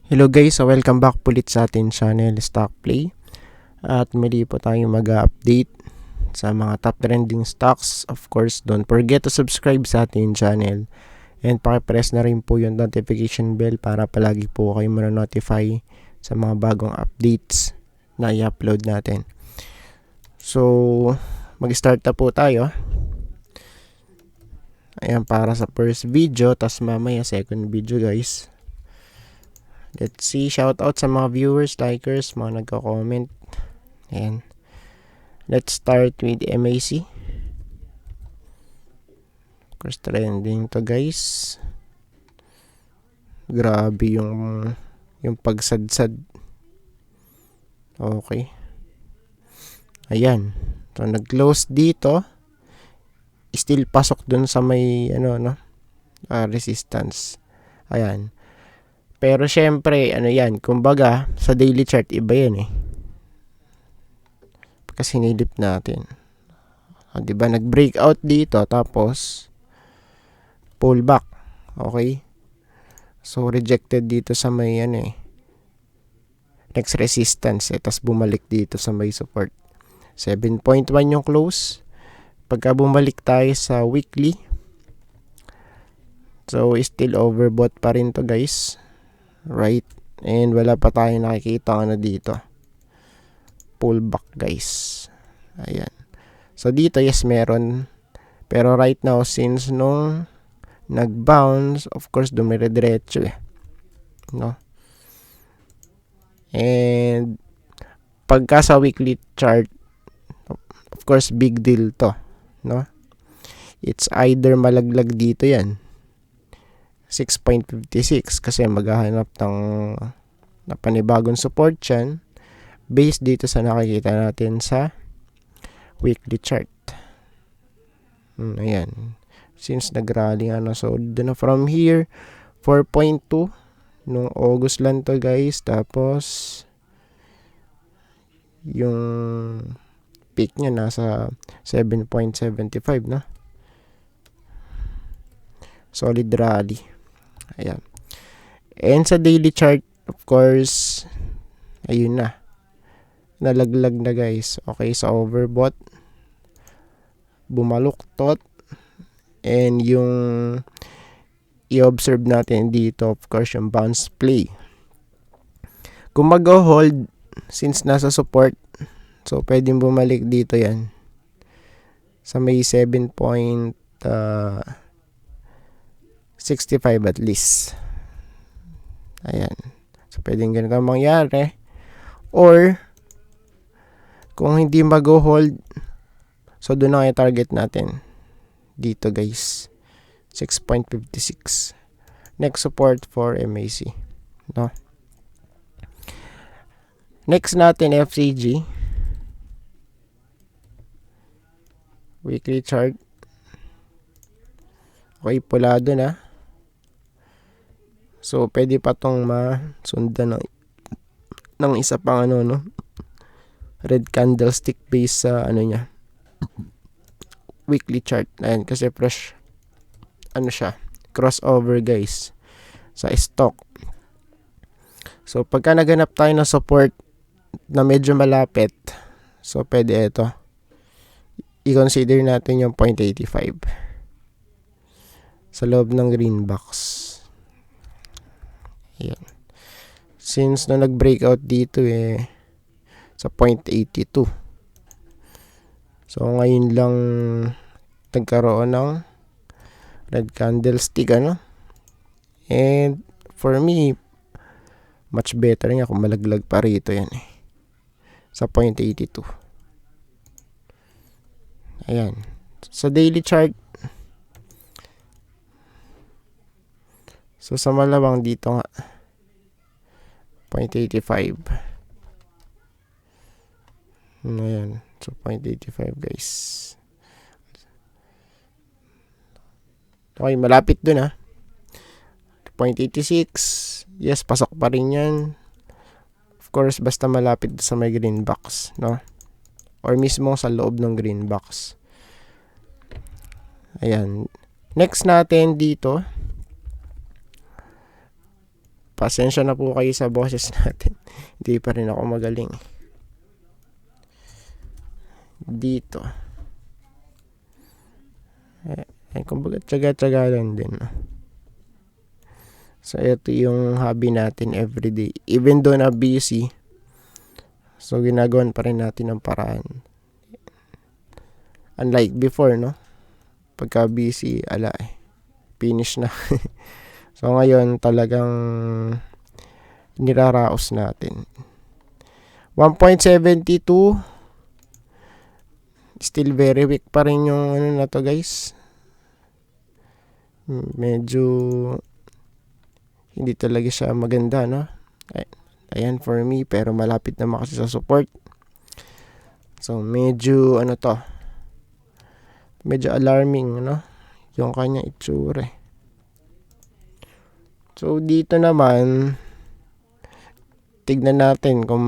Hello guys, so welcome back ulit sa ating channel Stock Play. At muli po tayo mag-update sa mga top trending stocks. Of course, don't forget to subscribe sa ating channel. And pakipress na rin po yung notification bell para palagi po kayo ma-notify sa mga bagong updates na i-upload natin. So, mag-start na po tayo. Ayan, para sa first video, tas mamaya second video guys. Let's see, shout out sa mga viewers, likers, mga nagko-comment. Ayan. Let's start with MAC. Of course, trending to guys. Grabe yung pagsadsad. Okay. Ayan. So, nag-close dito. Still pasok dun sa may, resistance. Ayan. Pero syempre, yan, kumbaga, sa daily chart, iba yan eh. Kasi nilip natin. Diba, nag-breakout dito, tapos, pullback. Okay? So, rejected dito sa may, next resistance eh. Tapos, bumalik dito sa may support. 7.1 yung close. Pagka bumalik tayo sa weekly, so, still overbought pa rin to guys. Right? And wala pa tayong nakikita dito. Pullback guys. Ayan. So dito yes meron. Pero right now since nung nag-bounce, of course dumire-diretso eh. No? And pagka sa weekly chart, of course big deal to. No? It's either malaglag dito yan. 6.56 kasi maghahanap ng panibagong support yan based dito sa nakikita natin sa weekly chart. Ayan. Since nag-rally so from here 4.2 nung August lang to guys, tapos yung peak niya nasa 7.75 no. Solid rally. Ayan. And sa daily chart, of course, ayun na. Nalaglag na guys. Okay, sa overbought. Bumaluktot. And yung i-observe natin dito, of course, yung bounce play. Kung mag-hold, since nasa support, so pwedeng bumalik dito yan. Sa may 7.65 at least. Ayan. So, pwedeng ganito mangyari. Or, kung hindi mag-hold, so doon na yung target natin. Dito guys. 6.56. Next support for MAC. No? Next natin, FCG. Weekly chart. Okay, pulado na. So, pwede pa tong masundan ng isa pang red candlestick base sa niya. Weekly chart. Ayan, kasi fresh. Siya? Crossover guys. Sa stock. So, pagka naganap tayo ng support na medyo malapit, so, pwede ito. I-consider natin yung 0.85. Sa loob ng green box. Ayan. Since na nag-breakout dito sa 0.82. So ngayon lang nagkaroon ng red candlestick And for me, much better nga kung malaglag pa rito yan sa 0.82. Ayan. Sa daily chart, so sa malawang dito nga 0.85. Ayan. So 0.85 guys. Okay, malapit dun 0.86. Yes, pasok pa rin yan. Of course, basta malapit sa may green box, no? Or mismo sa loob ng green box. Ayan. Next natin dito, Pasensya na po kayo sa boses natin. Hindi pa rin ako magaling. Dito. Kumbaga tsaga-tsaga lang din. So, ito yung hobby natin everyday. Even though na busy, so ginagawan pa rin natin ang paraan. Unlike before, no? Pagka busy, finish na. So, ngayon talagang niraraos natin. 1.72. Still very weak pa rin yung ano na to, guys. Medyo hindi talaga siya maganda, no? Ayan for me, pero malapit naman kasi sa support. So, medyo ano to, medyo alarming, no? Yung kanya itsura. So, dito naman, tignan natin kung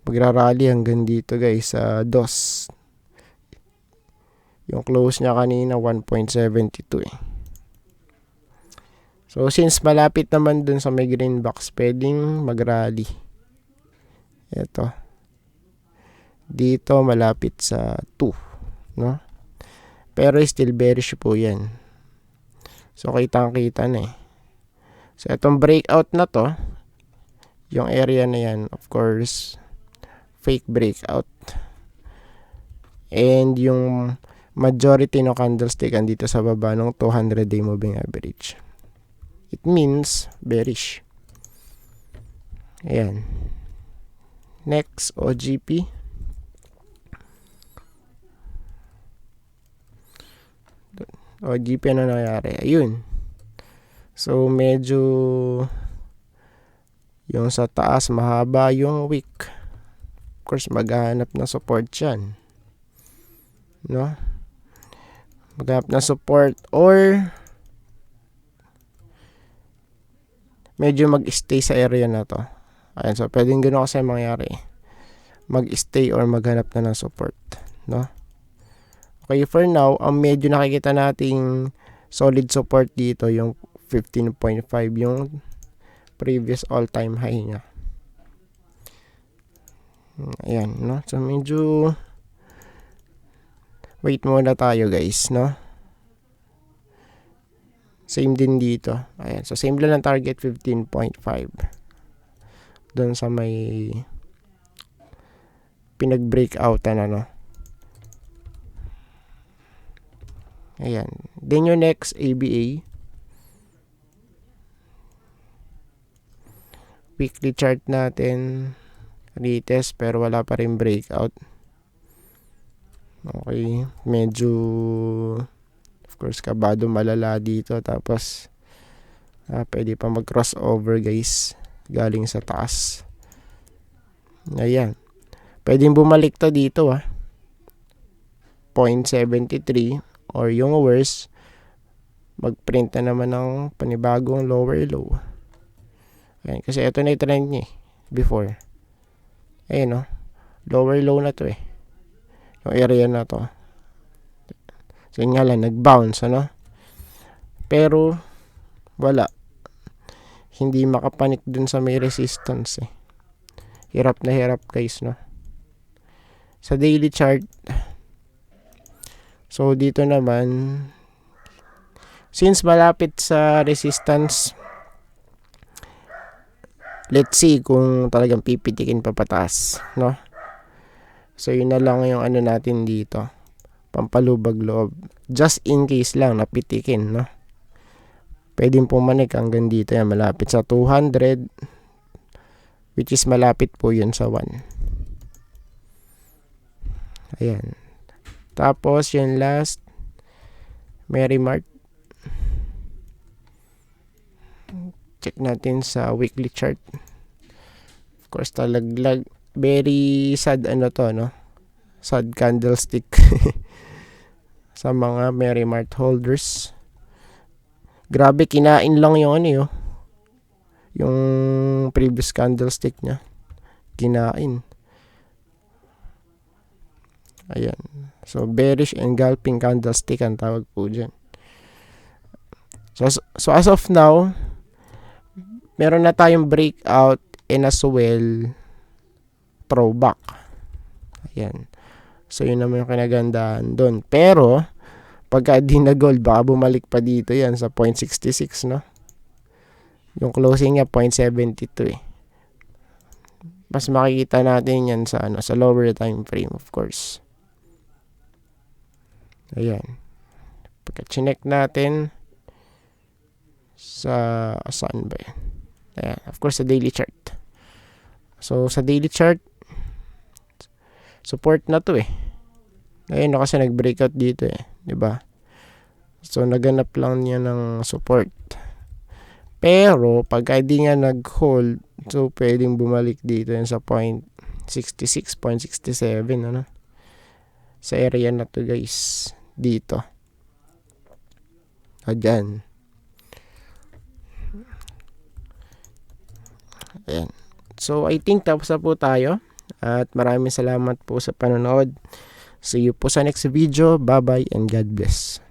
magrarally hanggang dito, guys, sa DOS. Yung close niya kanina, 1.72 eh. So, since malapit naman dun sa may green box, pwedeng mag-rally. Ito. Dito, malapit sa 2. No? Pero still bearish po yan. So, kitang-kita na eh. So, itong breakout na to, yung area na yan, of course, fake breakout. And yung majority ng candlestick andito sa baba ng 200-day moving average. It means bearish. Ayan. Next, OGP. OGP, ano nangyari? Ayun. So, medyo yung sa taas, mahaba yung wick. Of course, maghahanap na support yan. No? Maghanap na support or medyo mag-stay sa area na to. Ayan, so pwedeng gano'n kasi mangyari. Mag-stay or maghanap na ng support. No? Okay, for now, ang medyo nakikita nating solid support dito, yung 15.5, yung previous all-time high niya. Ayan, no? So, medyo wait muna tayo, guys, no? Same din dito. Ayan, so same lang ang target, 15.5. Doon sa may pinag-breakoutan, ano? Ayan. Then yung next, ABA. Weekly chart natin, retest, pero wala pa rin breakout. Okay, medyo of course kabado malala dito, tapos pwede pa mag crossover, guys, galing sa taas. Ayan, pwedeng bumalik to dito 0.73, or yung worst, magprint na naman ng panibagong lower low. Ayan, kasi ito na yung trend niya before. Ayan, lower low na to yung area na to. So yun nga lang, nag-bounce, ano? Pero wala, hindi makapanik dun sa may resistance Hirap na hirap, guys, no? Sa daily chart, so dito naman, since malapit sa resistance, let's see kung talagang pipitikin pa pataas, no? So, yun na lang yung ano natin dito. Pampalubag loob. Just in case lang, napitikin, no? Pwedeng pumanik hanggang dito yan. Malapit sa 200. Which is malapit po yun sa 1. Ayan. Tapos, yung last, Merrimart. Check natin sa weekly chart. Of course, talaglag. Very sad no? Sad candlestick sa mga Merrimart holders. Grabe, kinain lang yung yung previous candlestick niya. Kinain. Ayan. So, bearish engulfing candlestick ang tawag po dyan. So as of now, meron na tayong breakout and as well throwback. Ayan. So, yun naman yung kinagandaan doon. Pero, pagka di na gold, baka bumalik pa dito yan sa 0.66, no? Yung closing niya, 0.72 eh. Mas makikita natin yan sa, sa lower time frame, of course. Ayan. Pagka chinek natin, saan ba yan? Ayan, of course, sa daily chart. So, sa daily chart, support na to eh. Ayun na kasi nag-breakout dito eh, 'di ba? So naganap lang niya ng support. Pero pag hindi nga nag-hold, so pwedeng bumalik dito yan sa 0.66, 0.67 ano. Sa area na to, guys, dito. Ayan. Ayan. So I think tapos na po tayo. At maraming salamat po sa panonood. See you po sa next video. Bye-bye and God bless.